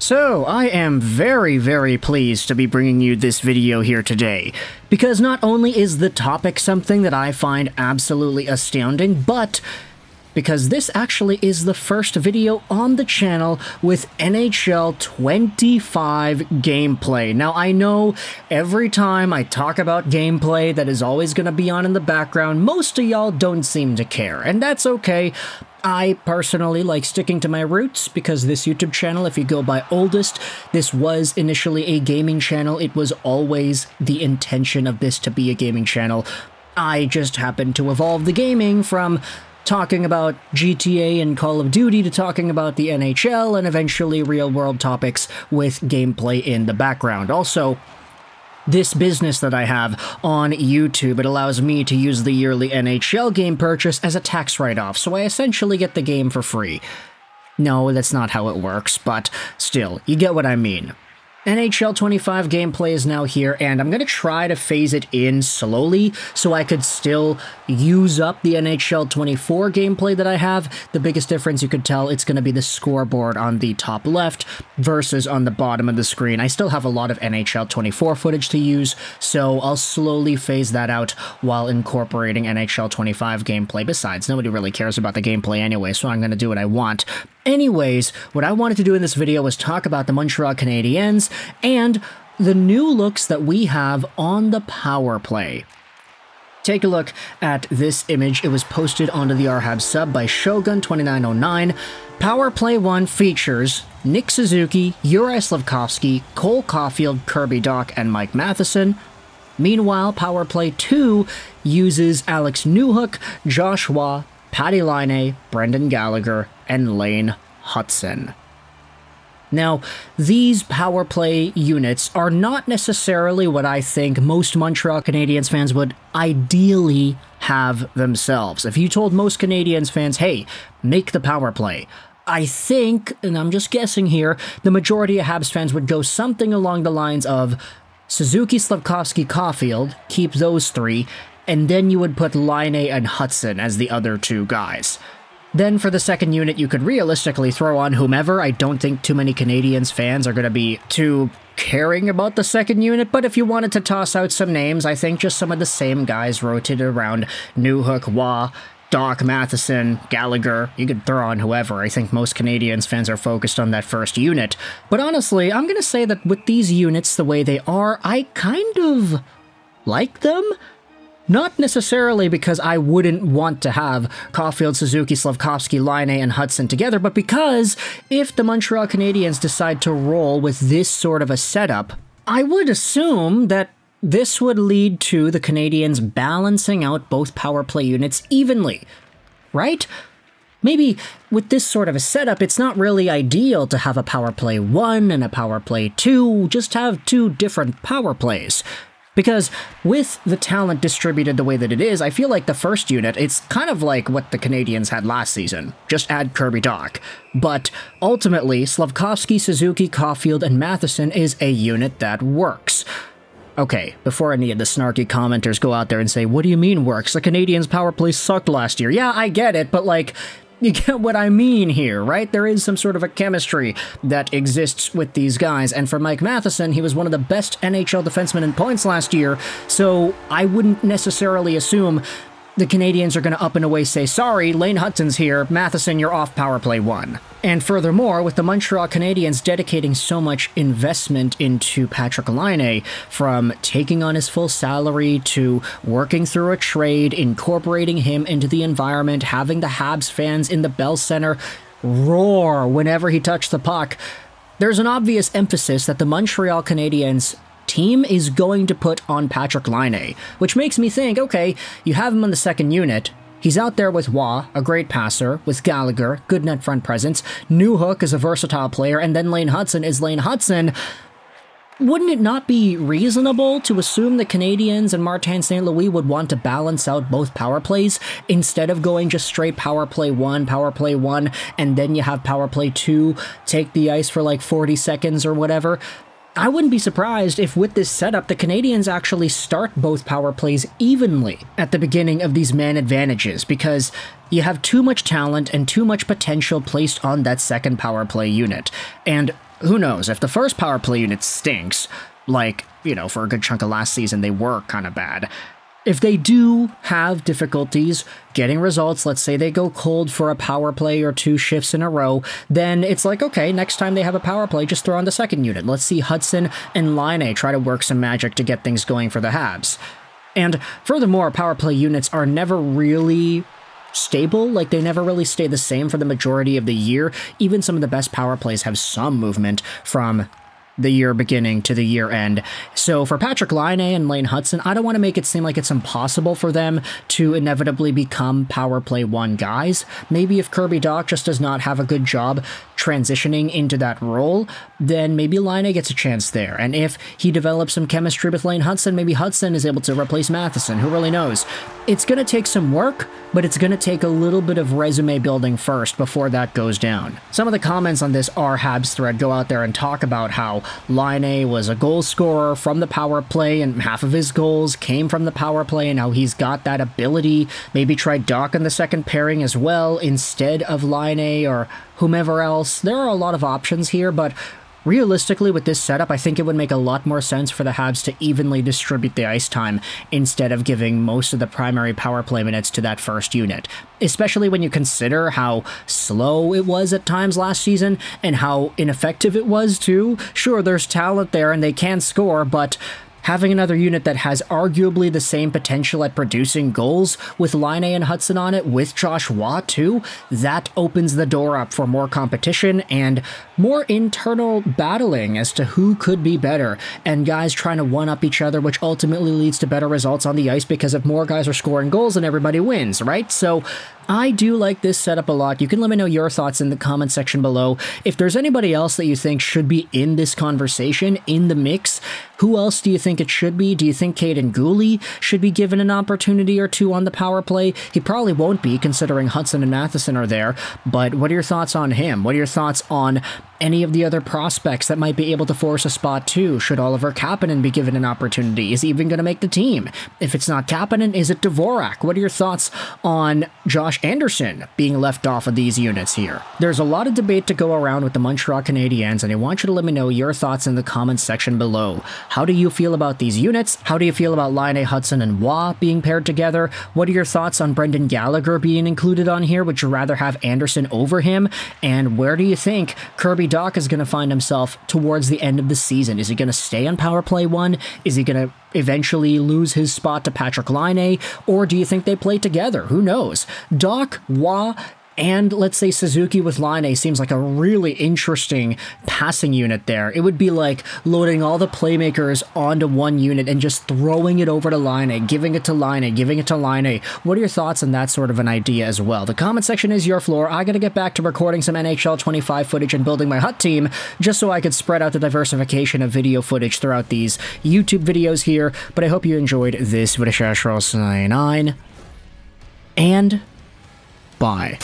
So, I am very pleased to be bringing you this video here today, because not only is the topic something that I find absolutely astounding, but because this actually is the first video on the channel with NHL 25 gameplay. Now, I know every time I talk about gameplay that is always going to be on in the background, most of y'all don't seem to care, and that's okay. I personally like sticking to my roots because this YouTube channel, if you go by oldest, this was initially a gaming channel. It was always the intention of this to be a gaming channel. I just happened to evolve the gaming from talking about GTA and Call of Duty to talking about the NHL and eventually real-world topics with gameplay in the background. Also, this business that I have on YouTube, it allows me to use the yearly NHL game purchase as a tax write-off, so I essentially get the game for free. No, that's not how it works, but still, you get what I mean. NHL 25 gameplay is now here, and I'm going to try to phase it in slowly so I could still use up the NHL 24 gameplay that I have. The biggest difference you could tell, it's going to be the scoreboard on the top left versus on the bottom of the screen. I still have a lot of NHL 24 footage to use, so I'll slowly phase that out while incorporating NHL 25 gameplay. Besides, nobody really cares about the gameplay anyway, so I'm going to do what I want. Anyways, what I wanted to do in this video was talk about the Montreal Canadiens and the new looks that we have on the power play. Take a look at this image. It was posted onto the Habs sub by Shogun2909. Power Play 1 features Nick Suzuki, Juraj Slafkovsky, Cole Caufield, Kirby, Dach, and Mike Matheson. Meanwhile, Power Play 2 uses Alex Newhook, Joshua, Patrik Laine, Brendan Gallagher, and Lane Hutson. Now, these power play units are not necessarily what I think most Montreal Canadiens fans would ideally have themselves. If you told most Canadiens fans, hey, make the power play, I think, and I'm just guessing here, the majority of Habs fans would go something along the lines of Suzuki, Slafkovsky, Caufield, keep those three, and then you would put Laine and Hutson as the other two guys. Then for the second unit, you could realistically throw on whomever. I don't think too many Canadiens fans are going to be too caring about the second unit, but if you wanted to toss out some names, I think just some of the same guys rotated around Newhook, Waugh, Dach, Matheson, Gallagher. You could throw on whoever. I think most Canadiens fans are focused on that first unit. But honestly, I'm going to say that with these units the way they are, I kind of like them. Not necessarily because I wouldn't want to have Caufield, Suzuki, Slafkovsky, Laine, and Hutson together, but because if the Montreal Canadiens decide to roll with this sort of a setup, I would assume that this would lead to the Canadiens balancing out both power play units evenly, right? Maybe with this sort of a setup, it's not really ideal to have a power play 1 and a power play 2, just have two different power plays. Because with the talent distributed the way that it is, I feel like the first unit, it's kind of like what the Canadiens had last season. Just add Kirby, Dach. But ultimately, Slafkovsky, Suzuki, Caufield, and Matheson is a unit that works. Okay, before any of the snarky commenters go out there and say, what do you mean works? The Canadiens' power play sucked last year. Yeah, I get it, but like, you get what I mean here, right? There is some sort of a chemistry that exists with these guys, and for Mike Matheson, he was one of the best NHL defensemen in points last year, so I wouldn't necessarily assume the Canadiens are going to up and away say, sorry, Lane Hutson's here, Matheson, you're off power play 1. And furthermore, with the Montreal Canadiens dedicating so much investment into Patrik Laine, from taking on his full salary to working through a trade, incorporating him into the environment, having the Habs fans in the Bell Center roar whenever he touched the puck, there's an obvious emphasis that the Montreal Canadiens team is going to put on Patrik Laine, which makes me think, okay, you have him on the second unit, he's out there with Waugh, a great passer, with Gallagher, good net front presence, Newhook is a versatile player, and then Lane Hutson is Lane Hutson. Wouldn't it not be reasonable to assume the Canadiens and Martin St. Louis would want to balance out both power plays instead of going just straight power play 1, and then you have power play 2, take the ice for like 40 seconds or whatever? I wouldn't be surprised if with this setup, the Canadiens actually start both power plays evenly at the beginning of these man advantages, because you have too much talent and too much potential placed on that second power play unit. And who knows, if the first power play unit stinks, like, you know, for a good chunk of last season they were kind of bad, if they do have difficulties getting results, let's say they go cold for a power play or 2 shifts in a row, then it's like, okay, next time they have a power play, just throw on the second unit. Let's see Hutson and Laine try to work some magic to get things going for the Habs. And furthermore, power play units are never really stable, like they never really stay the same for the majority of the year. Even some of the best power plays have some movement from the year beginning to the year end. So for Patrik Laine and Lane Hutson, I don't want to make it seem like it's impossible for them to inevitably become power play 1 guys. Maybe if Kirby Dach just does not have a good job transitioning into that role, then maybe Laine gets a chance there. And if he develops some chemistry with Lane Hutson, maybe Hutson is able to replace Matheson. Who really knows? It's going to take some work, but it's going to take a little bit of resume building first before that goes down. Some of the comments on this R Habs thread go out there and talk about how Laine was a goal scorer from the power play and half of his goals came from the power play, and how he's got that ability. Maybe try Dach in the second pairing as well instead of Laine or whomever else. There are a lot of options here, but realistically, with this setup, I think it would make a lot more sense for the Habs to evenly distribute the ice time instead of giving most of the primary power play minutes to that first unit. Especially when you consider how slow it was at times last season and how ineffective it was too. Sure, there's talent there and they can score, but having another unit that has arguably the same potential at producing goals with Laine and Hutson on it, with Josh Watt too, that opens the door up for more competition and more internal battling as to who could be better, and guys trying to one-up each other, which ultimately leads to better results on the ice, because if more guys are scoring goals, then everybody wins, right? So I do like this setup a lot. You can let me know your thoughts in the comment section below. If there's anybody else that you think should be in this conversation, in the mix, who else do you think it should be? Do you think Cayden should be given an opportunity or 2 on the power play? He probably won't be, considering Hutson and Matheson are there, but what are your thoughts on him? What are your thoughts on any of the other prospects that might be able to force a spot too? Should Oliver Kapanen be given an opportunity? Is he even going to make the team? If it's not Kapanen, is it Dvorak? What are your thoughts on Josh Anderson being left off of these units here? There's a lot of debate to go around with the Montreal Canadiens, and I want you to let me know your thoughts in the comments section below. How do you feel about these units? How do you feel about Laine, Hutson, and Waugh being paired together? What are your thoughts on Brendan Gallagher being included on here? Would you rather have Anderson over him? And where do you think Kirby Dach is going to find himself towards the end of the season? Is he going to stay on power play 1? Is he going to eventually lose his spot to Patrik Laine? Or do you think they play together? Who knows? Dach, Waugh, and let's say Suzuki with Laine seems like a really interesting passing unit there. It would be like loading all the playmakers onto one unit and just throwing it over to Laine, giving it to Laine, giving it to Laine. What are your thoughts on that sort of an idea as well? The comment section is your floor. I gotta get back to recording some NHL 25 footage and building my Hut team just so I could spread out the diversification of video footage throughout these YouTube videos here. But I hope you enjoyed this video. And bye.